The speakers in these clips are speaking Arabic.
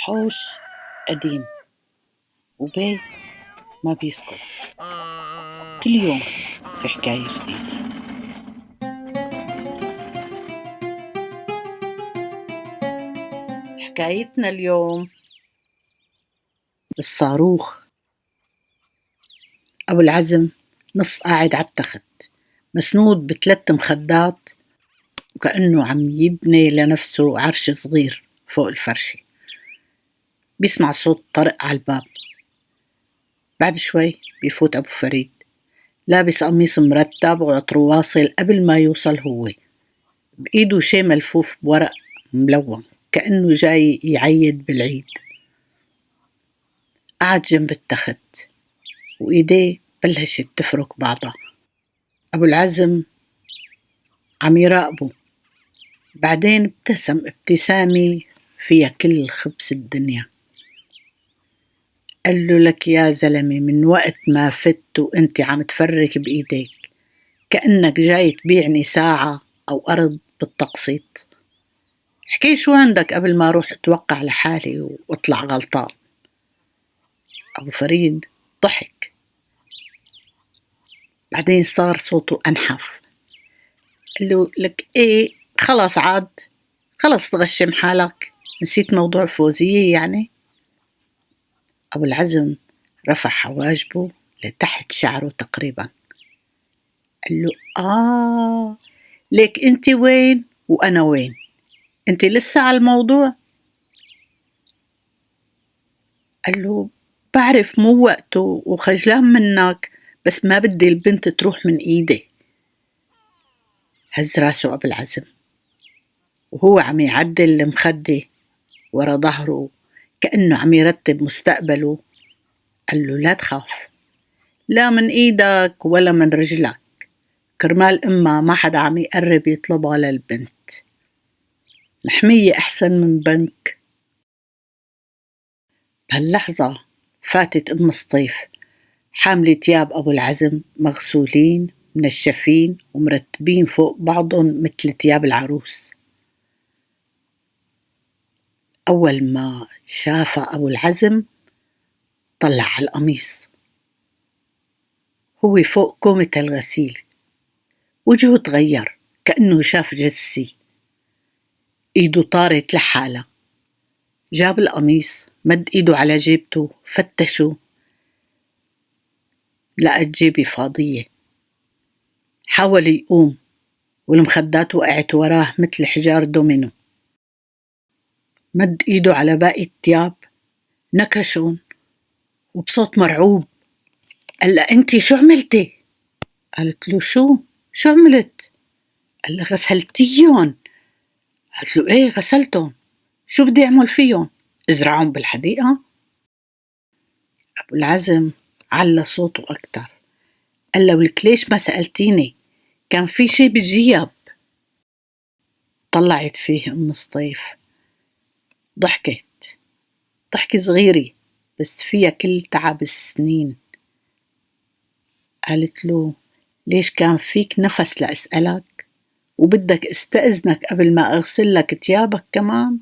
حوش قديم وبيت ما بيسكت. كل يوم في حكاية جديدة. حكايتنا اليوم الصاروخ. أبو العزم نص قاعد على التخت مسنود بثلاث مخدات وكأنه عم يبني لنفسه عرش صغير فوق الفرشة. بيسمع صوت طرق على الباب. بعد شوي بيفوت أبو فريد لابس قميص مرتب وعطر واصل قبل ما يوصل هو، بإيده شي ملفوف بورق ملون كأنه جاي يعيد بالعيد. قعد جنب التخت وإيديه بلشت تفرك بعضها. أبو العزم عم يراقبه، بعدين ابتسم ابتسامة فيها كل خبز الدنيا. قال له: لك يا زلمة، من وقت ما فت وانت عم تفرك بإيديك كأنك جاي تبيعني ساعة أو أرض بالتقسيط. احكي شو عندك قبل ما أروح أتوقع لحالي وأطلع غلطان. أبو فريد ضحك، بعدين صار صوته أنحف. قال له: لك إيه، خلاص عاد، خلاص تغشم حالك، نسيت موضوع فوزية يعني؟ أبو العزم رفع حواجبه لتحت شعره تقريبا. قال له: ليك أنت وين وأنا وين؟ أنت لسه على الموضوع؟ قال له: بعرف مو وقته وخجلان منك، بس ما بدي البنت تروح من إيدي. هز راسه أبو العزم وهو عم يعدل المخدة ورا ظهره كأنه عم يرتب مستقبله. قال له: لا تخاف، لا من إيدك ولا من رجلك، كرمال إما ما حدا عم يقرب يطلبها للبنت، محمية أحسن من بنك. بهاللحظة فاتت أم سطيف حاملة تياب أبو العزم مغسولين منشفين ومرتبين فوق بعضهم مثل تياب العروس. أول ما شاف أبو العزم طلع على القميص، هو فوق كومة الغسيل، وجهه تغير كأنه شاف جثة. إيده طارت لحالها، جاب القميص مد إيده على جيبته فتشه، لقت جيبي فاضية. حاول يقوم والمخدات وقعت وراه مثل حجار دومينو. مد إيده على باقي التياب نكشون وبصوت مرعوب قال لها: أنتي شو عملتي؟ قالت له: شو عملت؟ قال لها: غسلتيهم. قالت له: إيه غسلتهم، شو بدي أعمل فيهم؟ ازرعهم بالحديقة؟ أبو العزم على صوته أكتر، قال له: ولك ليش ما سألتيني؟ كان في شي بالجياب. طلعت فيه أم سطيف، ضحكت ضحكة صغيرة بس فيها كل تعب السنين. قالت له: ليش كان فيك نفس لأسألك؟ وبدك استأذنك قبل ما أغسل لك تيابك كمان؟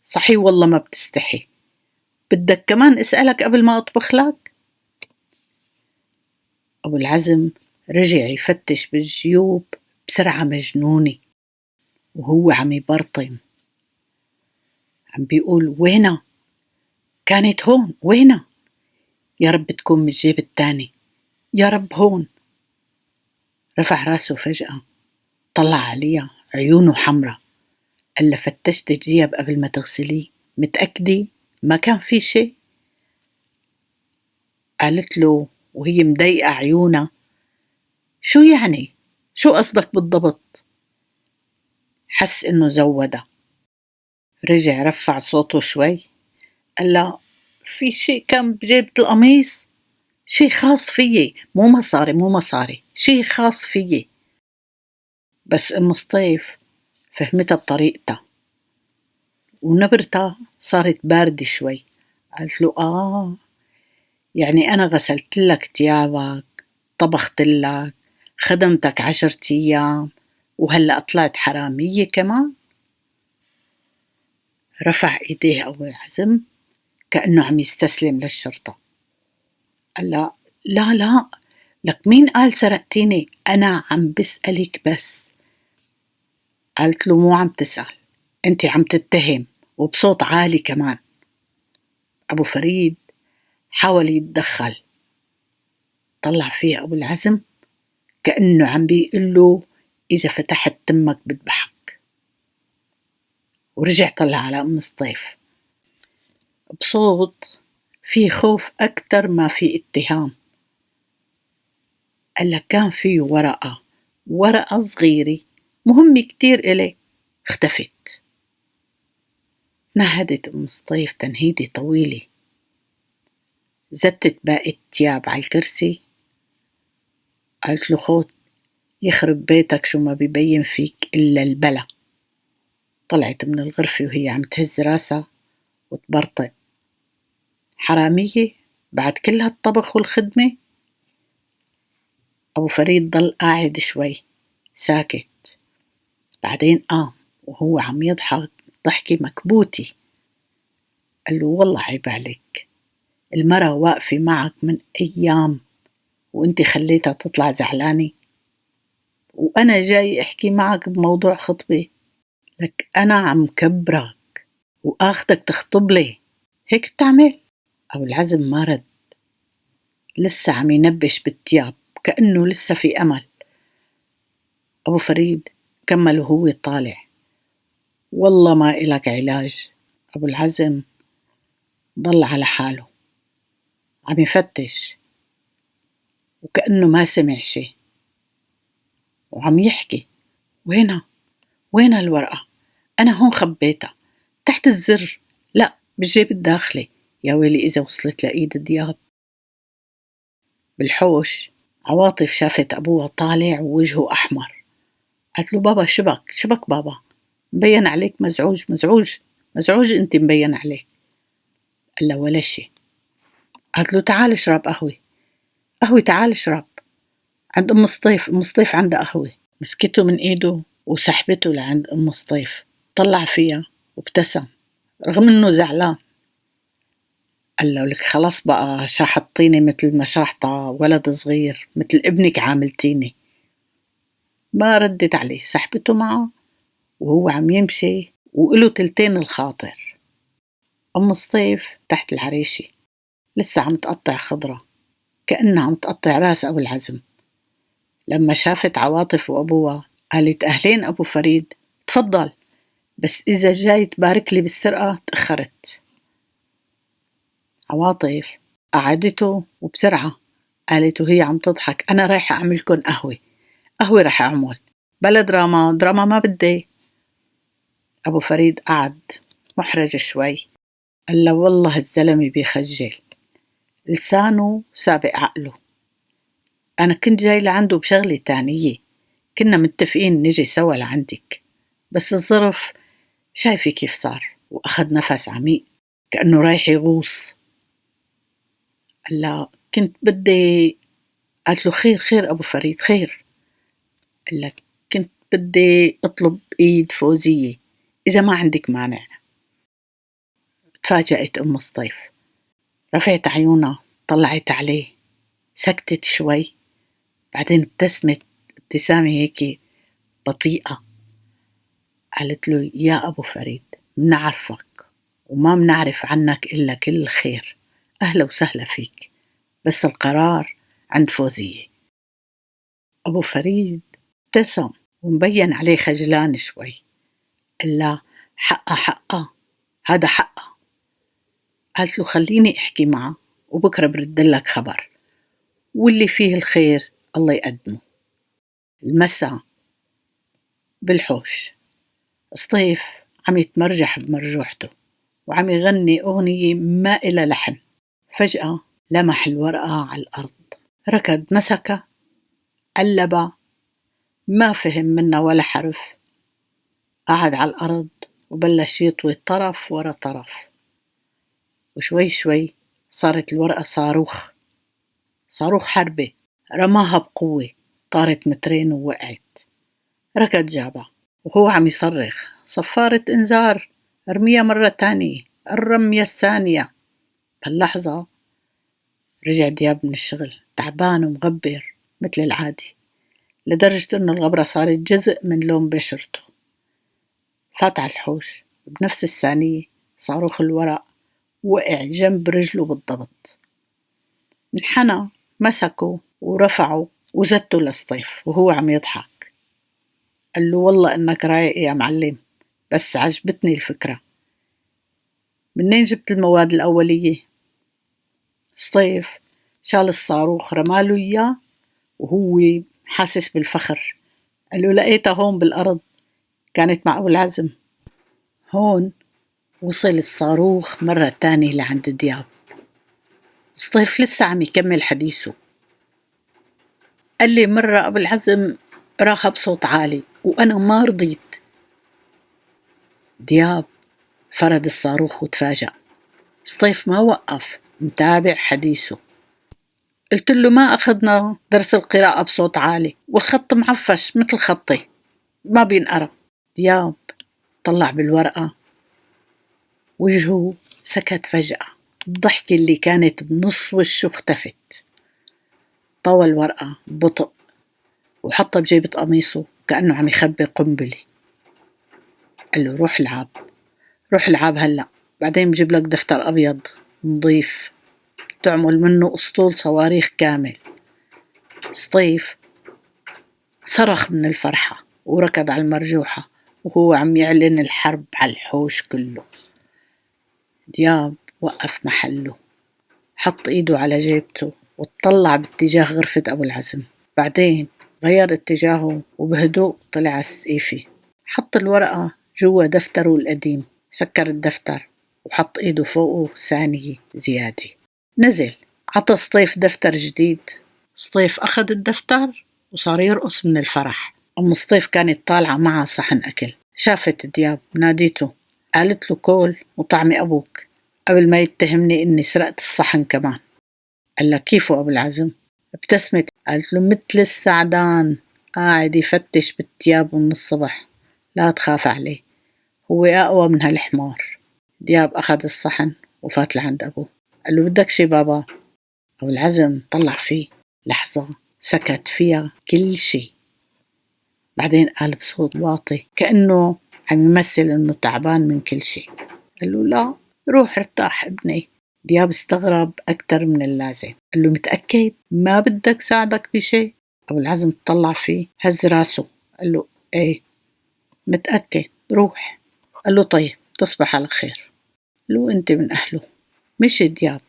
صحيح والله ما بتستحي، بدك كمان أسألك قبل ما أطبخ لك؟ أبو العزم رجع يفتش بالجيوب بسرعة مجنونة وهو عم يبرطم، عم بيقول: وينها؟ كانت هون، وينها؟ يا رب تكون من الجيب التاني، يا رب هون. رفع راسه فجأة، طلع عليها عيونه حمرة. قال لها: فتشت الجيب قبل ما تغسليه؟ متأكدة ما كان في شي؟ قالت له وهي مضيقة عيونها: شو يعني؟ شو قصدك بالضبط؟ حس إنه زودها، رجع رفع صوته شوي قال لها: في شي كان بجيبة القميص، شي خاص فيي، مو مصاري، شي خاص فيي. بس أم سطيف فهمتها بطريقتها ونبرتها صارت باردة شوي. قالت له: يعني أنا غسلت لك تيابك، طبخت لك، خدمتك 10 أيام، وهلأ طلعت حرامية كمان؟ رفع إيديه أبو العزم كأنه عم يستسلم للشرطة. قال لا لا لا، لك مين قال سرقتيني؟ أنا عم بسألك بس. قالت له مو عم تسأل، أنت عم تتهم وبصوت عالي كمان. أبو فريد حاول يتدخل، طلع فيه أبو العزم كأنه عم بيقول له إذا فتحت تمك بذبحك، ورجع طلع على أم سطيف بصوت فيه خوف أكتر ما فيه اتهام. قال لك كان فيه ورقة صغيرة مهمة كتير إلي، اختفت. نهدت أم سطيف تنهيدة طويلة، زتت باقي التياب على الكرسي، قالت له خود يخرب بيتك شو ما بيبين فيك إلا البلا. طلعت من الغرفة وهي عم تهز راسها وتبرطع. حرامية بعد كل هالطبخ والخدمة؟ أبو فريد ضل قاعد شوي ساكت، بعدين قام وهو عم يضحك ضحكة مكبوتة. قال له والله عيب عليك، المرة واقفة معك من أيام وانت خليتها تطلع زعلانة، وأنا جاي أحكي معك بموضوع خطبة. لك أنا عم كبرك وآخدك تخطب لي، هيك بتعمل؟ أبو العزم ما رد، لسه عم ينبش بالتياب كأنه لسه في أمل. أبو فريد كمل وهو طالع، والله ما إلك علاج. أبو العزم ضل على حاله عم يفتش وكأنه ما سمع شي، وعم يحكي وين الورقة؟ أنا هون خبيتها تحت الزر، لا بالجيب الداخلي. يا ويلي إذا وصلت لإيد الدياب. بالحوش عواطف شافت أبوها طالع ووجهه أحمر. قالت له بابا شبك بابا، مبين عليك مزعوج انت مبين عليك. قال له ولا شي. قالت له تعال اشرب قهوة تعال اشرب عند أم سطيف عندها قهوة. مسكته من إيده وسحبته لعند أم سطيف، طلع فيها وابتسم رغم إنه زعلان. قال له لك خلاص بقى شاحطتيني مثل ما شاحطة ولد صغير، مثل ابنك عاملتيني. ما ردت عليه، سحبته معه وهو عم يمشي وقله تلتين الخاطر. أم سطيف تحت العريشة لسه عم تقطع خضرة كأنها عم تقطع راس أبو العزم. لما شافت عواطف وأبوها قالت أهلين أبو فريد، تفضل، بس إذا جاي تبارك لي بالسرقة تأخرت. عواطف قعدته وبسرعة قالت وهي عم تضحك أنا رايحة أعملكن قهوة راح أعمل، بلا دراما ما بدي. أبو فريد قعد محرج شوي، قال له والله الزلمة بيخجل، لسانه سابق عقله. أنا كنت جاي لعنده بشغلة تانية، كنا متفقين نجي سوا لعندك، بس الظرف شايفة كيف صار. وأخذ نفس عميق كأنه رايح يغوص. قال لا كنت بدي. قالت له خير أبو فريد خير. قال لك كنت بدي أطلب إيد فوزية إذا ما عندك مانع. تفاجأت أم سطيف، رفعت عيونها طلعت عليه، سكتت شوي، بعدين ابتسمت ابتسامة هيك بطيئة. قالت له يا أبو فريد منعرفك وما منعرف عنك إلا كل الخير، أهلا وسهلا فيك، بس القرار عند فوزية. أبو فريد ابتسم ومبين عليه خجلان شوي. قال لا حقا هذا حقا. قالت له خليني أحكي معه وبكرة بردلك خبر، واللي فيه الخير الله يقدمه. المساء بالحوش سطيف عم يتمرجح بمرجوحته وعم يغني أغنية ما إلها لحن. فجأة لمح الورقة على الأرض، ركض مسكها قلبها، ما فهم منها ولا حرف. قعد على الأرض وبلش يطوي طرف ورا طرف، وشوي شوي صارت الورقة صاروخ حربي. رماها بقوة، طارت مترين ووقعت. ركض جابها وهو عم يصرخ صفارة إنذار ارميها مرة تانية، الرمية الثانية. بهاللحظة رجع دياب من الشغل تعبان ومغبر مثل العادي، لدرجة إنه الغبرة صارت جزء من لون بشرته. فات على الحوش بنفس الثانية، صاروخ الورق وقع جنب رجله بالضبط. انحنى، مسكه ورفعه وزته للصيف وهو عم يضحك. قال له والله إنك رايق يا معلم، بس عجبتني الفكرة. منين جبت المواد الأولية؟ سطيف شال الصاروخ رماله إياه وهو حاسس بالفخر. قال له لقيتها هون بالأرض، كانت مع أبو العزم. هون وصل الصاروخ مرة تانية لعند دياب. سطيف لسه عم يكمل حديثه. قال لي مرة أبو العزم راها بصوت عالي وأنا ما رضيت. دياب فرد الصاروخ وتفاجأ. سطيف ما وقف، متابع حديثه. قلت له ما أخذنا درس القراءة بصوت عالي، والخط معفش مثل خطي ما بينقرأ. دياب طلع بالورقة، وجهه سكت فجأة. الضحكة اللي كانت بنص وشه اختفت. طوى الورقة ببطء وحطها بجيبة قميصه كأنه عم يخبي قنبلة. قال له روح العب، روح العب هلأ، بعدين بجيب لك دفتر أبيض نظيف تعمل منه أسطول صواريخ كامل. سطيف صرخ من الفرحة وركض على المرجوحة وهو عم يعلن الحرب على الحوش كله. دياب وقف محله، حط ايده على جيبته واتطلع باتجاه غرفة أبو العزم. بعدين غير اتجاهه وبهدوء طلع على السقيفة. حط الورقة جوا دفتره القديم، سكر الدفتر وحط ايده فوقه ثانية زيادة. نزل عطى سطيف دفتر جديد. سطيف أخذ الدفتر وصار يرقص من الفرح. أم سطيف كانت طالعة معها صحن أكل. شافت دياب، ناديته، قالت له كول وطعمي أبوك قبل ما يتهمني إني سرقت الصحن كمان. قال لها كيفه أبو العزم؟ ابتسمت قالت له مثل السعدان، قاعد يفتش بالتياب من الصبح، لا تخاف عليه، هو أقوى من هالحمار. دياب أخذ الصحن وفات لعند أبوه. قال له بدك شي بابا؟ أبو العزم طلع فيه لحظة، سكت فيها كل شي. بعدين قال بصوت واطي كأنه عم يمثل إنه تعبان من كل شي. قال له لا، روح ارتاح ابني. دياب استغرب أكتر من اللازم. قال له متأكد ما بدك ساعدك بشي؟ أبو العزم طلع فيه، هز راسه. قال له ايه متأكد، روح. قال له طيب تصبح على خير. قال له انت من أهله. مشي دياب.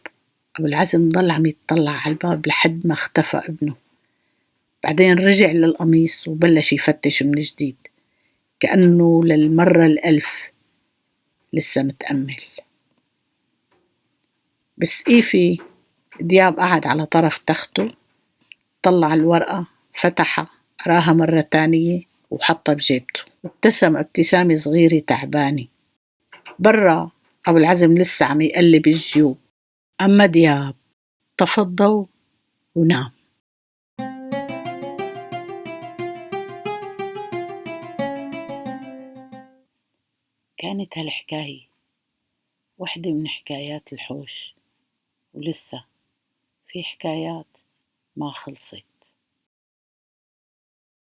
أبو العزم ضل عم يتطلع على الباب لحد ما اختفى ابنه. بعدين رجع للقميص وبلش يفتش من جديد كأنه للمرة الألف لسه متأمل. بسقيفي دياب قعد على طرف تخته، طلع الورقة، فتحها، قراها مرة تانية وحطها بجيبته، وابتسم ابتسامة صغيرة تعبانة. برا أبو العزم لسه عم يقلب الجيوب، أما دياب طفى الضوء ونام. كانت هالحكاية وحدة من حكايات الحوش، ولسه في حكايات ما خلصت.